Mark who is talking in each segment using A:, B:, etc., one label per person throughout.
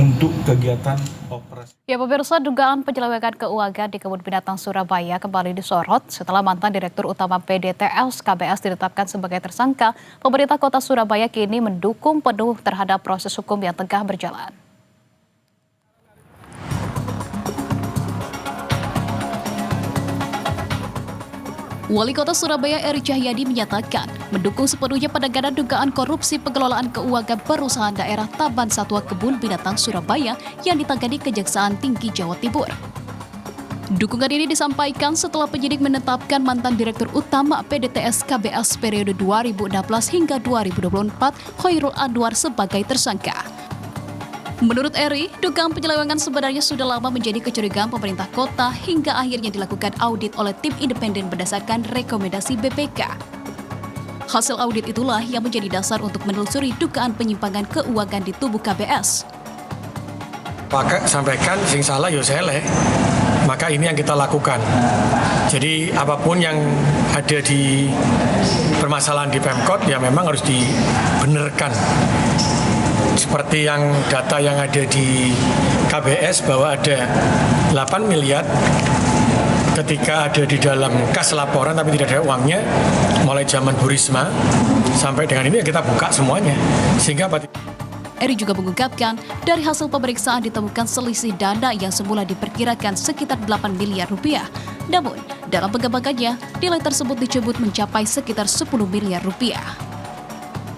A: untuk kegiatan operasi.
B: Ya pemirsa, dugaan penyelewengan keuangan di Kebun Binatang Surabaya kembali disorot setelah mantan Direktur Utama PDTS KBS ditetapkan sebagai tersangka. Pemerintah Kota Surabaya kini mendukung penuh terhadap proses hukum yang tengah berjalan. Wali Kota Surabaya Eri Cahyadi menyatakan mendukung sepenuhnya penanganan dugaan korupsi pengelolaan keuangan perusahaan daerah Taman Satwa Kebun Binatang Surabaya yang ditangani Kejaksaan Tinggi Jawa Timur. Dukungan ini disampaikan setelah penyidik menetapkan mantan Direktur Utama PDTS KBS periode 2016 hingga 2024 Khairul Anwar sebagai tersangka. Menurut Eri, dugaan penyelewengan sebenarnya sudah lama menjadi kecurigaan pemerintah kota hingga akhirnya dilakukan audit oleh tim independen berdasarkan rekomendasi BPK. Hasil audit itulah yang menjadi dasar untuk menelusuri dugaan penyimpangan keuangan di tubuh KBS.
C: Pakai sampaikan sing salah yo seleh. Maka ini yang kita lakukan. Jadi apapun yang ada di permasalahan di Pemkot ya memang harus dibenarkan. Seperti yang data yang ada di KBS bahwa ada 8 miliar ketika ada di dalam kas laporan tapi tidak ada uangnya mulai zaman Bu Risma sampai dengan ini kita buka semuanya sehingga
B: Eri juga mengungkapkan dari hasil pemeriksaan ditemukan selisih dana yang semula diperkirakan sekitar 8 miliar rupiah. Namun dalam pengembangannya nilai tersebut disebut mencapai sekitar 10 miliar rupiah.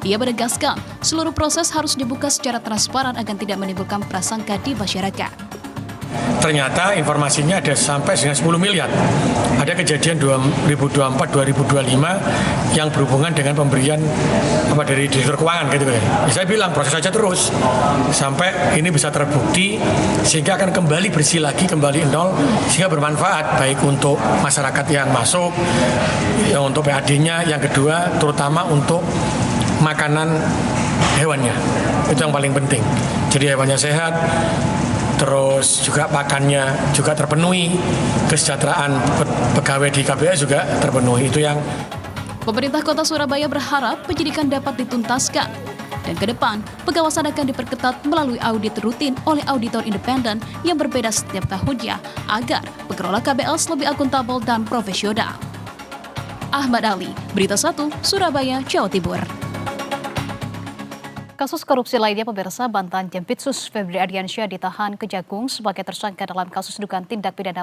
B: Ia menegaskan, seluruh proses harus dibuka secara transparan agar tidak menimbulkan prasangka di masyarakat.
C: Ternyata informasinya ada sampai dengan 10 miliar. Ada kejadian 2024-2025 yang berhubungan dengan pemberian dari direktur keuangan gitu kan. Saya bilang proses saja terus sampai ini bisa terbukti sehingga akan kembali bersih lagi, kembali nol sehingga bermanfaat baik untuk masyarakat yang masuk, yang untuk PAD-nya, yang kedua terutama untuk makanan hewannya, itu yang paling penting. Jadi hewannya sehat, terus juga pakannya juga terpenuhi, kesejahteraan pegawai di KBS juga terpenuhi. Itu yang
B: Pemerintah Kota Surabaya berharap penyidikan dapat dituntaskan. Dan ke depan, pengawasan akan diperketat melalui audit rutin oleh auditor independen yang berbeda setiap tahunnya agar pengelola KBS lebih akuntabel dan profesional. Ahmad Ali, Berita 1, Surabaya, Jawa Timur. Kasus korupsi lainnya pemirsa, mantan Jampitsus Febri Ardiansyah ditahan Kejagung sebagai tersangka dalam kasus dugaan tindak pidana